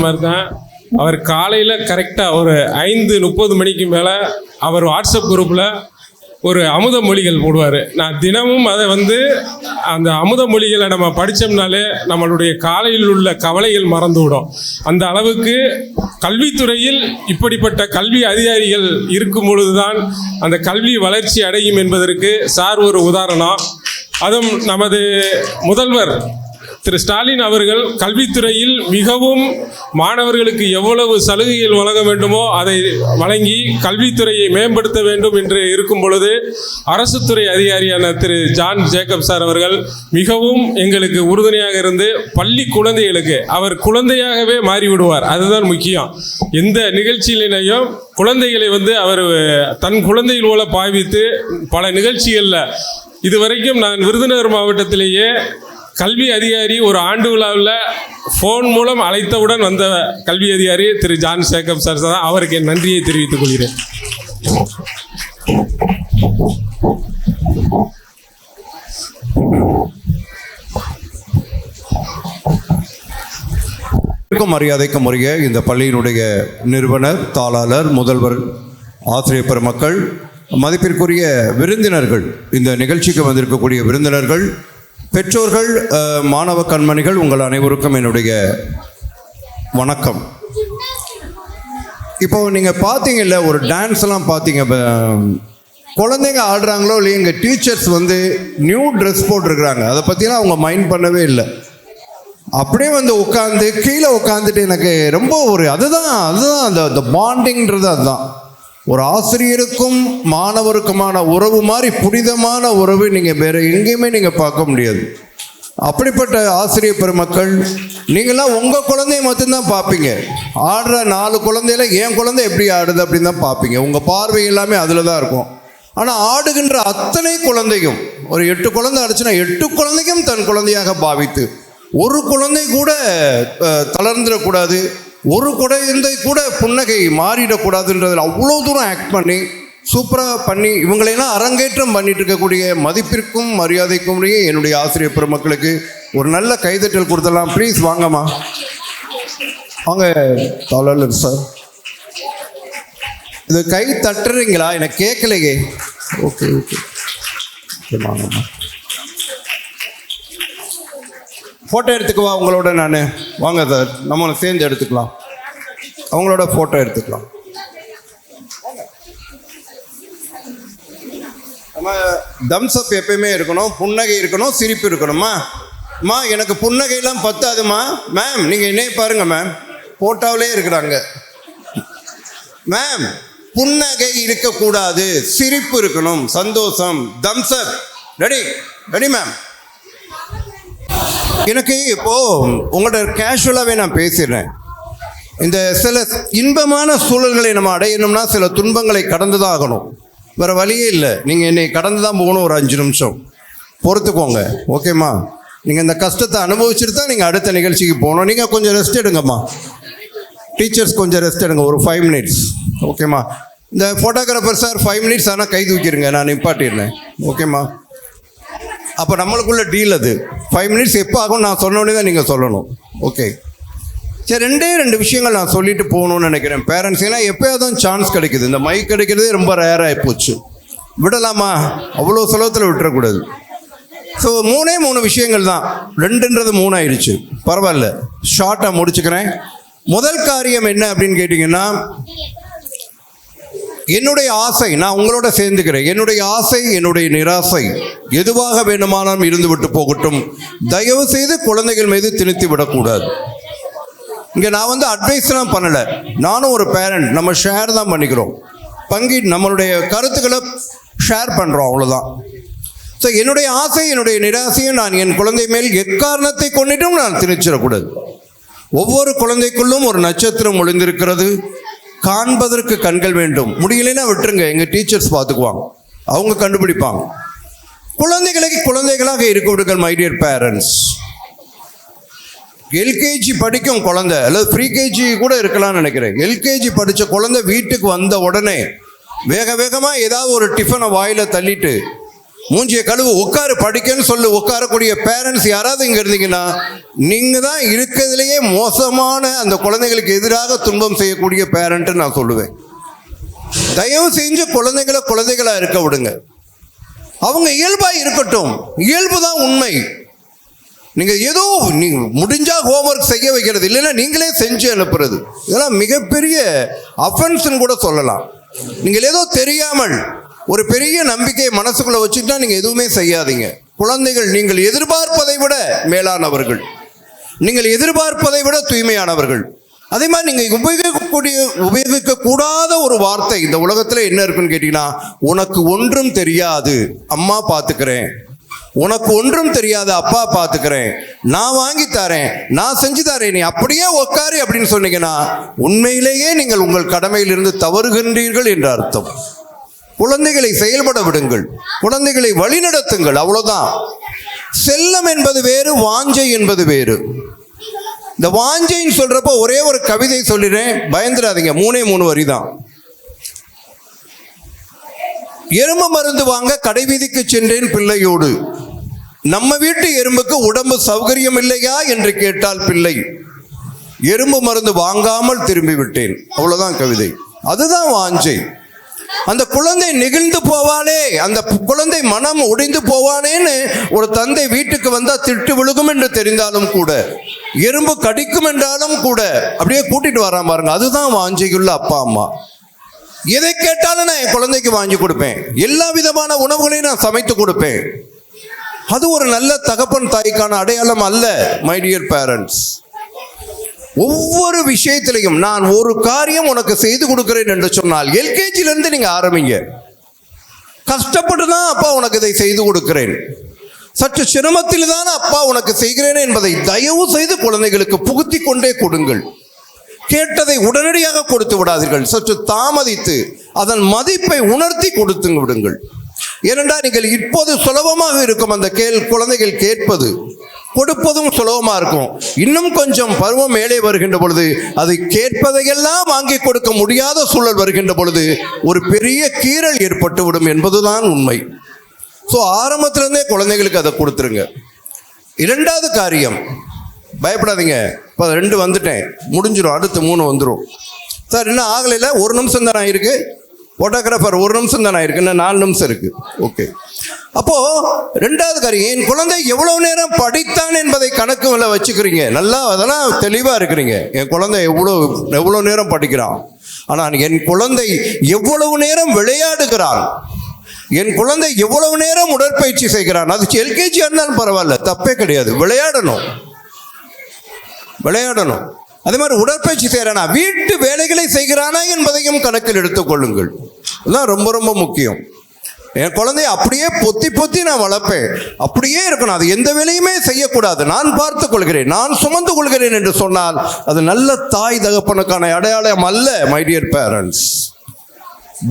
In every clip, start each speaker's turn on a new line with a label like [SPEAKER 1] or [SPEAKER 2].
[SPEAKER 1] மாதிரி தான். அவர் காலையில் கரெக்டாக ஒரு 5:30 மணிக்கு மேலே அவர் வாட்ஸ்அப் குரூப்பில் ஒரு அமுத மொழிகள் போடுவார். நான் தினமும் அதை அந்த அமுத மொழிகளை நம்ம படித்தோம்னாலே நம்மளுடைய காலையில் உள்ள கவலைகள் மறந்துவிடும். அந்த அளவுக்கு கல்வித்துறையில் இப்படிப்பட்ட கல்வி அதிகாரிகள் இருக்கும் பொழுதுதான் அந்த கல்வி வளர்ச்சி அடையும் என்பதற்கு சார் ஒரு உதாரணம். அதுவும் நமது முதல்வர் திரு ஸ்டாலின் அவர்கள் கல்வித்துறையில் மிகவும் மாணவர்களுக்கு எவ்வளவு சலுகைகள் வழங்க வேண்டுமோ அதை வழங்கி கல்வித்துறையை மேம்படுத்த வேண்டும் என்று இருக்கும் பொழுது அரசு துறை அதிகாரியான திரு ஜான் ஜேக்கப் சார் அவர்கள் மிகவும் எங்களுக்கு உறுதுணையாக இருந்து பள்ளி குழந்தைகளுக்கு அவர் குழந்தையாகவே மாறிவிடுவார். அதுதான் முக்கியம். எந்த நிகழ்ச்சியிலையும் குழந்தைகளை அவர் தன் குழந்தைகள் போல பாவித்து பல நிகழ்ச்சிகளில் இதுவரைக்கும் நான் விருதுநகர் மாவட்டத்திலேயே கல்வி அதிகாரி ஒரு ஆண்டு விழாவில் ஃபோன் மூலம் அழைத்தவுடன் வந்த கல்வி அதிகாரி திரு ஜான் ஜேக்கப் சார் தான். அவருக்கு என் நன்றியை தெரிவித்துக் கொள்கிறேன்.
[SPEAKER 2] மரியாதைக்கும் உரிய இந்த பள்ளியினுடைய நிறுவனர், தாளாளர், முதல்வர், ஆசிரியர் பெருமக்கள், மதிப்பிற்குரிய விருந்தினர்கள், இந்த நிகழ்ச்சிக்கு வந்திருக்கக்கூடிய விருந்தினர்கள், பெற்றோர்கள், மாணவ கண்மணிகள், உங்கள் அனைவருக்கும் என்னுடைய வணக்கம். இப்போ நீங்கள் பார்த்தீங்கல்ல, ஒரு டான்ஸ்லாம் பார்த்தீங்க, குழந்தைங்க ஆடுறாங்களோ இல்லையா, எங்கள் டீச்சர்ஸ் நியூ ட்ரெஸ் போட்டிருக்கிறாங்க. அதை பற்றிலாம் அவங்க மைண்ட் பண்ணவே இல்லை. அப்படியே உட்காந்து கீழே உட்காந்துட்டு எனக்கு ரொம்ப அதுதான் அந்த பாண்டிங்கிறது. அதுதான் ஒரு ஆசிரியருக்கும் மாணவருக்குமான உறவு மாதிரி புனிதமான உறவு நீங்கள் வேறு எங்கேயுமே நீங்கள் பார்க்க முடியாது. அப்படிப்பட்ட ஆசிரியர் பெருமக்கள், நீங்களாம் உங்கள் குழந்தைய மட்டும்தான் பார்ப்பீங்க. ஆடுற 4 குழந்தையில என் குழந்தை எப்படி ஆடுது அப்படின்னு தான் பார்ப்பீங்க. உங்கள் பார்வை எல்லாமே அதில் தான் இருக்கும். ஆனால் ஆடுகின்ற அத்தனை குழந்தையும், ஒரு 8 குழந்தை ஆடுச்சுன்னா 8 குழந்தைக்கும் தன் குழந்தையாக பாவித்து, ஒரு குழந்தை கூட தளர்ந்துடக்கூடாது, ஒரு குழந்தை கூட புன்னகை மாறிடக்கூடாதுன்றதில் அவ்வளோ தூரம் ஆக்ட் பண்ணி சூப்பராக பண்ணி இவங்களையெல்லாம் அரங்கேற்றம் பண்ணிட்டு இருக்கக்கூடிய மதிப்பிற்கும் மரியாதைக்கும் என்னுடைய ஆசிரியர் பெருமக்களுக்கு ஒரு நல்ல கைதட்டல் கொடுத்தலாம். ப்ளீஸ் வாங்கம்மா, வாங்க தாளாளர் சார். இது கை தட்டுறீங்களா? எனக்கு கேட்கலையே. ஓகே ஓகே, வாங்கம்மா. ஃபோட்டோ எடுத்துக்குவா உங்களோட. நான் வாங்க சார், நம்மளை சேர்ந்து எடுத்துக்கலாம். அவங்களோட ஃபோட்டோ எடுத்துக்கலாம். நம்ம தம்ஸ் அப் எப்பயுமே இருக்கணும், புன்னகை இருக்கணும், சிரிப்பு இருக்கணுமா. அம்மா எனக்கு புன்னகையெல்லாம் பத்தாதுமா. மேம் நீங்கள் என்னைய பாருங்கள் மேம், ஃபோட்டோவிலே இருக்கிறாங்க மேம். புன்னகை இருக்கக்கூடாது, சிரிப்பு இருக்கணும், சந்தோஷம். தம்ஸ் அப். Ready ready ma'am. எனக்கு இப்போது உங்கள்கிட்ட கேஷுவலாகவே நான் பேசிடுறேன். இந்த சில இன்பமான சூழல்களை நம்ம அடையணும்னா சில துன்பங்களை கடந்து தான் ஆகணும். வேறு வழியே இல்லை. நீங்கள் என்னை கடந்து தான் போகணும். ஒரு 5 நிமிஷம் பொறுத்துக்கோங்க, ஓகேம்மா? நீங்கள் இந்த கஷ்டத்தை அனுபவிச்சுட்டு தான் நீங்கள் அடுத்த நிகழ்ச்சிக்கு போகணும். நீங்கள் கொஞ்சம் ரெஸ்ட் எடுங்கம்மா. டீச்சர்ஸ் கொஞ்சம் ரெஸ்ட் எடுங்க, ஒரு 5 மினிட்ஸ், ஓகேம்மா? இந்த ஃபோட்டோகிராஃபர் சார் 5 மினிட்ஸ் ஆனால் கை தூக்கிடுங்க, நான் நிப்பாட்டிடுறேன், ஓகேம்மா? அப்போ நம்மளுக்குள்ள டீல் அது. 5 மினிட்ஸ் எப்போ ஆகும் நான் சொன்னோடனே தான் நீங்கள் சொல்லணும், ஓகே? சரி, 2 விஷயங்கள் நான் சொல்லிட்டு போகணுன்னு நினைக்கிறேன். பேரண்ட்ஸ், ஏன்னா எப்போயாவது சான்ஸ் கிடைக்குது. இந்த மைக் கிடைக்கிறதே ரொம்ப ரேராகி போச்சு. விடலாமா? அவ்வளோ சுலபத்தில் விட்டுறக்கூடாது. ஸோ 3 விஷயங்கள் தான். 2ன்றது 3 ஆயிடுச்சு. பரவாயில்ல, ஷார்ட்டாக முடிச்சுக்கிறேன். முதல் காரியம் என்ன அப்படின்னு கேட்டிங்கன்னா, என்னுடைய ஆசை, நான் உங்களோட சேர்ந்துக்கிறேன். என்னுடைய ஆசை, என்னுடைய நிராசை எதுவாக வேண்டுமானாலும் இருந்து விட்டு போகட்டும். தயவு செய்து குழந்தைகள் மீது திணித்து விடக்கூடாது. இங்கே நான் அட்வைஸ்லாம் பண்ணலை. நானும் ஒரு பேரண்ட், நம்ம ஷேர் தான் பண்ணிக்கிறோம். நம்மளுடைய கருத்துக்களை ஷேர் பண்ணுறோம், அவ்வளோதான். ஸோ என்னுடைய ஆசை, என்னுடைய நிராசையும் நான் என் குழந்தை மேல் எக்காரணத்தை கொண்டுட்டும் நான் திணிச்சிடக்கூடாது. ஒவ்வொரு குழந்தைக்குள்ளும் ஒரு நட்சத்திரம் ஒளிந்திருக்கிறது. காண்பதற்கு கண்கள் வேண்டும். முடியலைன்னா விட்டுருங்க, எங்கள் டீச்சர்ஸ் பார்த்துக்குவாங்க, அவங்க கண்டுபிடிப்பாங்க. குழந்தைகளாக இருக்க விடுங்கள் மை டியர் பேரண்ட்ஸ். எல்கேஜி படிக்கும் குழந்தை, அல்லது ப்ரீகேஜி கூட இருக்கலாம்னு நினைக்கிறேன். எல்கேஜி படித்த குழந்தை வீட்டுக்கு வந்த உடனே வேகமாக ஏதாவது ஒரு டிஃபனை வாயில் தள்ளிட்டு மூஞ்சிய கழுவு, உட்காரு, படிக்கன்னு சொல்லு உட்காரக்கூடிய பேரண்ட்ஸ் யாராவது இங்கே இருந்தீங்கன்னா நீங்கள் தான் இருக்கிறதுலையே மோசமான அந்த குழந்தைகளுக்கு எதிராக துன்பம் செய்யக்கூடிய பேரண்ட்டு நான் சொல்லுவேன். தயவு செஞ்சு குழந்தைகளா இருக்க விடுங்க. அவங்க இயல்பாக இருக்கட்டும். இயல்பு தான் உண்மை. நீங்கள் ஏதோ நீங்கள் முடிஞ்சால் ஹோம்ஒர்க் செய்ய வைக்கிறது, இல்லைன்னா நீங்களே செஞ்சு அனுப்புறது, இதெல்லாம் மிகப்பெரிய அஃபென்ஸ்ன்னு கூட சொல்லலாம். நீங்கள் ஏதோ தெரியாமல் ஒரு பெரிய நம்பிக்கையை மனசுக்குள்ளே வச்சுக்கிட்டா நீங்கள் எதுவுமே செய்யாதீங்க. குழந்தைகள் நீங்கள் எதிர்பார்ப்பதை விட மேலானவர்கள், நீங்கள் எதிர்பார்ப்பதை விட தூய்மையானவர்கள். அதே மாதிரி நீங்கள் உபயோகிக்கக்கூடாத ஒரு வார்த்தை இந்த உலகத்தில் என்ன இருக்குன்னு கேட்டிங்கன்னா, உனக்கு ஒன்றும் தெரியாது, அம்மா பார்த்துக்கிறேன். உனக்கு ஒன்றும் தெரியாது, அப்பா பார்த்துக்கிறேன், நான் வாங்கி தரேன், நான் செஞ்சு தரேன், நீ அப்படியே உட்காரு அப்படின்னு சொன்னீங்கன்னா உண்மையிலேயே நீங்கள் உங்கள் கடமையிலிருந்து தவறுகின்றீர்கள் என்ற அர்த்தம். குழந்தைகளை செயல்பட விடுங்கள், குழந்தைகளை வழிநடத்துங்கள், அவ்வளோதான். செல்லம் என்பது வேறு, வாஞ்சை என்பது வேறு. இந்த வாஞ்சைன்னு சொல்றப்போ ஒரே ஒரு கவிதை சொல்லிடுறேன், பயந்துடாதீங்க. 3 வரி தான். எறும்பு மருந்து வாங்க கடைவீதிக்கு சென்றேன் பிள்ளையோடு, நம்ம வீட்டு எறும்புக்கு உடம்பு சௌகரியம் இல்லையா என்று கேட்டால் பிள்ளை, எறும்பு மருந்து வாங்காமல் திரும்பி விட்டேன். அவ்வளவுதான் கவிதை. அதுதான் வாஞ்சை. அந்த குழந்தை நெகிழ்ந்து போவானே, அந்த குழந்தை மனம் உடைந்து போவானேன்னு ஒரு தந்தை வீட்டுக்கு வந்தா திட்டு விழுகும் என்று தெரிந்தாலும் கூட, எறும்பு கடிக்கும் என்றாலும் கூட அப்படியே கூட்டிட்டு வராம பாருங்க. அதுதான் வாஞ்சையுள்ள அப்பா அம்மா. எதை கேட்டாலும் நான் என் குழந்தைக்கு வாங்கி கொடுப்பேன், எல்லா விதமான உணவுகளையும் நான் சமைத்து கொடுப்பேன். அது ஒரு நல்ல தகப்பன் தாய்க்கான அடையாளம் அல்ல. மை டியர் பேரண்ட்ஸ், ஒவ்வொரு விஷயத்திலையும் நான் ஒரு காரியம் உனக்கு செய்து கொடுக்கிறேன் என்று சொன்னால் எல்கேஜிலிருந்து நீங்க ஆரம்பிங்க. கஷ்டப்பட்டு தான் அப்பா உனக்கு இதை செய்து கொடுக்கிறேன், சற்று சிரமத்தில் தான் அப்பா உனக்கு செய்கிறேன் என்பதை தயவு செய்து குழந்தைகளுக்கு புகுத்தி கொண்டே கொடுங்கள். கேட்டதை உடனடியாக கொடுத்து விடாதீர்கள், சற்று தாமதித்து அதன் மதிப்பை உணர்த்தி கொடுத்து விடுங்கள். ஏனென்றால் நீங்கள் இப்போது சுலபமாக இருக்கும் அந்த குழந்தைகள் கேட்பது, கொடுப்பதும் சுலபமாக இருக்கும். இன்னும் கொஞ்சம் பருவம் மேலே வருகின்ற பொழுது அதை கேட்பதையெல்லாம் வாங்கி கொடுக்க முடியாத சூழல் வருகின்ற பொழுது ஒரு பெரிய கீறல் ஏற்பட்டுவிடும் என்பதுதான் உண்மை. ஸோ ஆரம்பத்திலேருந்தே குழந்தைகளுக்கு அதை கொடுத்துருங்க. 2வது காரியம், பயப்படாதீங்க, இப்போ 2 வந்துட்டேன், முடிஞ்சிடும், அடுத்து 3 வந்துடும். சார் இன்னும் ஆகலைல, 1 நிமிஷம் தானே ஆயிருக்கு, ஃபோட்டோகிராஃபர் 1 நிமிஷம் தானே ஆயிருக்கு, இன்னும் 4 நிமிஷம் இருக்கு. ஓகே, அப்போ 2வது காரியம், என் குழந்தை எவ்வளவு நேரம் படித்தான் என்பதை கணக்குல வச்சுக்கிறீங்க. நல்லா அதெல்லாம் தெளிவாக இருக்கிறீங்க. என் குழந்தை எவ்வளோ நேரம் படிக்கிறான், ஆனால் என் குழந்தை எவ்வளவு நேரம் விளையாடுகிறான், என் குழந்தை எவ்வளவு நேரம் உடற்பயிற்சி செய்கிறான். அது எல்கேஜி இருந்தாலும் பரவாயில்ல, தப்பே கிடையாது. விளையாடணும். அதே மாதிரி உடற்பயிற்சி செய்கிறானா, வீட்டு வேலைகளை செய்கிறானா என்பதையும் கணக்கில் எடுத்துக்கொள்ளுங்கள். இதுதான் ரொம்ப ரொம்ப முக்கியம். என் குழந்தைய அப்படியே பொத்தி நான் வளர்ப்பேன், அப்படியே இருக்கணும், அது எந்த வேலையுமே செய்யக்கூடாது, நான் பார்த்து கொள்கிறேன், நான் சுமந்து கொள்கிறேன் என்று சொன்னால் அது நல்ல தாய் தகப்பனுக்கான அடையாளம் அல்ல. மை டியர் பேரண்ட்ஸ்,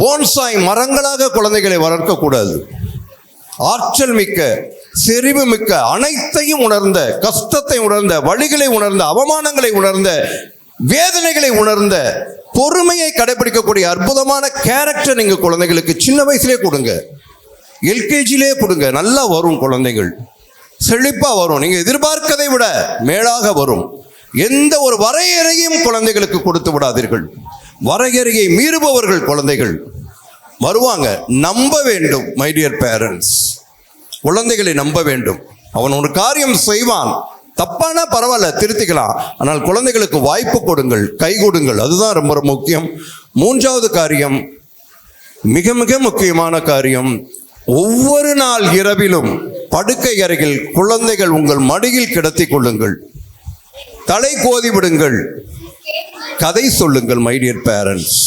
[SPEAKER 2] போன்சாய் மரங்களாக குழந்தைகளை வளர்க்கக்கூடாது. ஆற்றல் மிக்க, செறிவு மிக்க, அனைத்தையும் உணர்ந்த, கஷ்டத்தை உணர்ந்த, வழிகளை உணர்ந்த, அவமானங்களை உணர்ந்த, வேதனைகளை உணர்ந்த, பொறுமையை கடைபிடிக்கக்கூடிய அற்புதமான கேரக்டர் நீங்க குழந்தைகளுக்கு சின்ன வயசுலேயே கொடுங்க, எல்கேஜிலே கொடுங்க. நல்லா வரும், குழந்தைகள் செழிப்பா வரும், நீங்க எதிர்பார்க்கதை விட மேலாக வரும். எந்த ஒரு வரையறையும் குழந்தைகளுக்கு கொடுத்து விடாதீர்கள். வரையறையை மீறுபவர்கள் குழந்தைகள் வருவாங்க. நம்ப வேண்டும். மை டியர் பேரண்ட்ஸ், குழந்தைகளை நம்ப வேண்டும். அவன் ஒரு காரியம் செய்வான், தப்பானா பரவாயில்ல, திருத்திக்கலாம். ஆனால் குழந்தைகளுக்கு வாய்ப்பு கொடுங்கள், கை கொடுங்கள். அதுதான் ரொம்ப ரொம்ப முக்கியம். 3வது காரியம், மிக மிக முக்கியமான காரியம், ஒவ்வொரு நாள் இரவிலும் படுக்கை அறையில் குழந்தைகள் உங்கள் மடியில் கிடத்தி கொள்ளுங்கள், தலை கோதி விடுங்கள், கதை சொல்லுங்கள். மை டியர் பேரண்ட்ஸ்,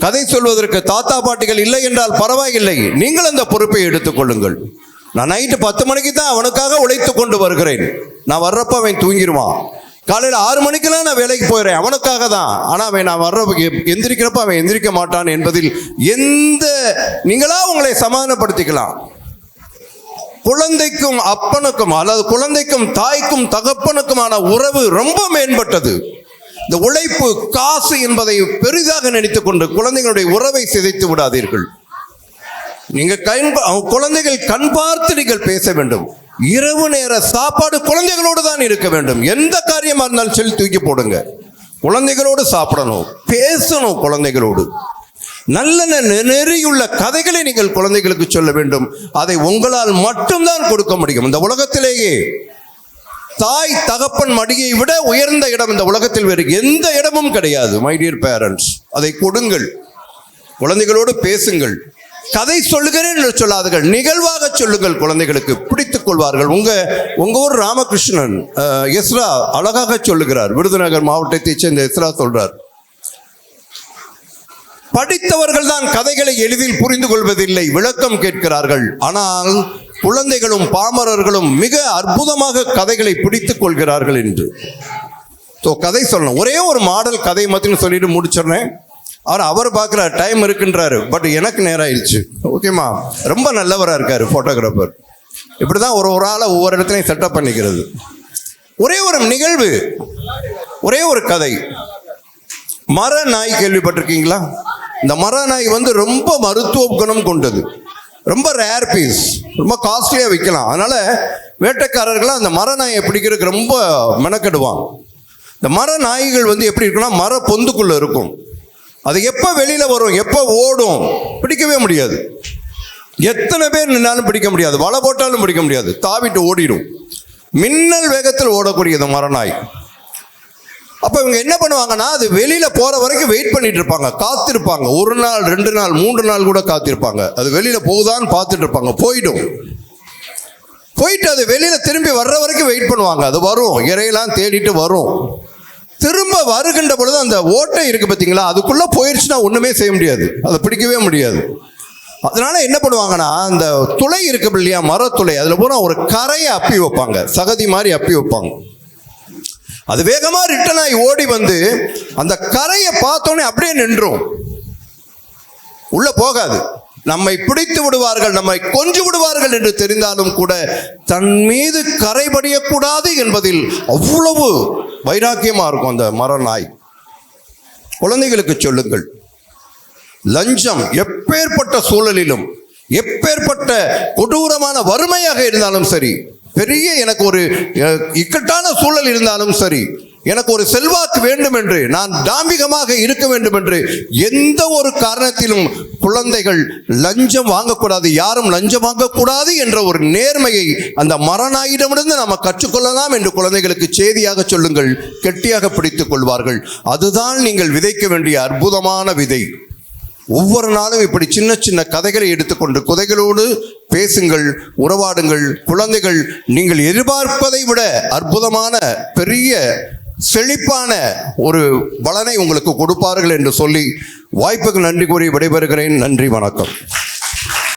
[SPEAKER 2] கதை சொல்வதற்கு தாத்தா பாட்டிகள் இல்லை என்றால் பரவாயில்லை, நீங்கள் அந்த பொறுப்பை எடுத்துக்கொள்ளுங்கள். நான் நைட்டு 10 மணிக்கு தான் அவனுக்காக உழைத்து கொண்டு வருகிறேன். நான் வர்றப்ப அவன் தூங்கிடுவான். காலையில் 6 மணிக்கெல்லாம் நான் வேலைக்கு போயிடுறேன் அவனுக்காக தான். ஆனால் அவன் நான் எந்திரிக்கிறப்ப அவன் எந்திரிக்க மாட்டான் என்பதில் நீங்களா உங்களை சமாதானப்படுத்திக்கலாம். குழந்தைக்கும் அப்பனுக்கும், அல்லது குழந்தைக்கும் தாய்க்கும் தகப்பனுக்குமான உறவு ரொம்ப மேம்பட்டது. இந்த உழைப்பு, காசு என்பதை பெரிதாக நினைத்துக் கொண்டு குழந்தைகளுடைய உறவை சிதைத்து விடாதீர்கள். நீங்க குழந்தைகள் கண் பார்த்து நீங்கள் பேச வேண்டும். இரவு நேர சாப்பாடு குழந்தைகளோடு தான் இருக்க வேண்டும். எந்த காரியமா இருந்தாலும் சொல்லி தூக்கி போடுங்க. குழந்தைகளோடு சாப்பிடணும், பேசணும். குழந்தைகளோடு நல்ல நெறியுள்ள கதைகளை நீங்கள் குழந்தைகளுக்கு சொல்ல வேண்டும். அதை உங்களால் மட்டும்தான் கொடுக்க முடியும். இந்த உலகத்திலேயே தாய் தகப்பன் மடியை விட உயர்ந்த இடம் இந்த உலகத்தில் வேறு எந்த இடமும் கிடையாது. மை டியர் பேரண்ட்ஸ், அதை கொடுங்கள். குழந்தைகளோடு பேசுங்கள். கதை சொல்லுகிறேன் என்று சொல்லாதுகள், நிகழ்வாக சொல்லுங்கள். குழந்தைகளுக்கு பிடித்துக் கொள்வார்கள். உங்க ஊர் ராமகிருஷ்ணன் எஸ்ரா அழகாக சொல்லுகிறார். விருதுநகர் மாவட்டத்தை சேர்ந்த எஸ்ரா சொல்றார், படித்தவர்கள் தான் கதைகளை எளிதில் புரிந்து கொள்வதில்லை, விளக்கம் கேட்கிறார்கள். ஆனால் குழந்தைகளும் பாமரர்களும் மிக அற்புதமாக கதைகளை பிடித்துக் கொள்கிறார்கள் என்று. கதை சொல்லணும். ஒரே ஒரு மாடல் கதை மட்டும் சொல்லிட்டு முடிச்சிடுறேன். அவர் பார்க்குறாரு, டைம் இருக்குன்றாரு. பட் எனக்கு நேரம் ஆயிடுச்சு. ஓகேம்மா, ரொம்ப நல்லவராக இருக்காரு ஃபோட்டோகிராஃபர். இப்படி தான் ஒரு ஆளை ஒவ்வொரு இடத்துலையும் செட்டப் பண்ணிக்கிறது. ஒரே ஒரு நிகழ்வு, ஒரே ஒரு கதை. மர நாய் கேள்விப்பட்டிருக்கீங்களா? இந்த மர நாய் ரொம்ப மருத்துவ குணம் கொண்டது. ரொம்ப ரேர் பீஸ், ரொம்ப காஸ்ட்லியாக விற்கலாம். அதனால் வேட்டைக்காரர்களாக அந்த மர நாயை பிடிக்கிறதுக்கு ரொம்ப மெனக்கெடுவான். இந்த மர நாய்கள் எப்படி இருக்குன்னா, மர பொந்துக்குள்ளே இருக்கும். அது எப்போ வெளியில் வரும், எப்போ ஓடும், பிடிக்கவே முடியாது. எத்தனை பேர் நின்னாலும் பிடிக்க முடியாது, வலை போட்டாலும் பிடிக்க முடியாது, தாவிட்டு ஓடிடும். மின்னல் வேகத்தில் ஓடக்கூடிய இந்த மரநாய். அப்போ இவங்க என்ன பண்ணுவாங்கன்னா, அது வெளியில் போகிற வரைக்கும் வெயிட் பண்ணிட்டு இருப்பாங்க, காத்திருப்பாங்க. 1 நாள் 2 நாள் 3 நாள் கூட காத்திருப்பாங்க. அது வெளியில் போகுதான்னு பார்த்துட்டு இருப்பாங்க. போயிட்டு அது வெளியில் திரும்பி வர்ற வரைக்கும் வெயிட் பண்ணுவாங்க. அது வரும், இறையெல்லாம் தேடிட்டு வரும். திரும்ப வருகின்ற பொழுது அந்த ஓட்டை இருக்குது பார்த்தீங்களா, அதுக்குள்ளே போயிடுச்சுன்னா ஒன்றுமே செய்ய முடியாது, அதை பிடிக்கவே முடியாது. அதனால என்ன பண்ணுவாங்கன்னா, அந்த துளை இருக்கு இல்லையா, மரத்துளை, அதில் பூரா ஒரு கரையை அப்பி வைப்பாங்க, சகதி மாதிரி அப்பி வைப்பாங்க. அது வேகமாக ரிட்டர்ன் ஆகி ஓடி அந்த கரையை பார்த்தோன்னே அப்படியே நின்றும், உள்ள போகாது. நம்மை பிடித்து விடுவார்கள், நம்மை கொன்று விடுவார்கள் என்று தெரிந்தாலும் கூட தன் மீது கரைபடியக்கூடாது என்பதில் அவ்வளவு வைராக்கியமா இருக்கும் அந்த மரநாய். குழந்தைகளுக்கு சொல்லுங்கள், லஞ்சம் எப்பேற்பட்ட சூழலிலும், எப்பேற்பட்ட கொடூரமான வறுமையாக இருந்தாலும் சரி, பெரிய எனக்கு ஒரு இக்கட்டான சூழல் இருந்தாலும் சரி, எனக்கு ஒரு செல்வாக்கு வேண்டும் என்று, நான் தாம்பிகமாக இருக்க வேண்டும் என்று எந்த ஒரு காரணத்திலும் குழந்தைகள் லஞ்சம் வாங்கக்கூடாது, யாரும் லஞ்சம் வாங்கக்கூடாது என்ற ஒரு நேர்மையை அந்த மரநாயிடமிருந்து நாம் கற்றுக்கொள்ளலாம் என்று குழந்தைகளுக்கு செய்தியாக சொல்லுங்கள். கெட்டியாக பிடித்துக் கொள்வார்கள். அதுதான் நீங்கள் விதைக்க வேண்டிய அற்புதமான விதை. ஒவ்வொரு நாளும் இப்படி சின்ன சின்ன கதைகளை எடுத்துக்கொண்டு குதைகளோடு பேசுங்கள், உறவாடுங்கள். குழந்தைகள் நீங்கள் எதிர்பார்ப்பதை விட அற்புதமான பெரிய செழிப்பான ஒரு பலனை உங்களுக்கு கொடுப்பார்கள் என்று சொல்லி வாய்ப்புக்கு நன்றி கூறி விடைபெறுகிறேன். நன்றி, வணக்கம்.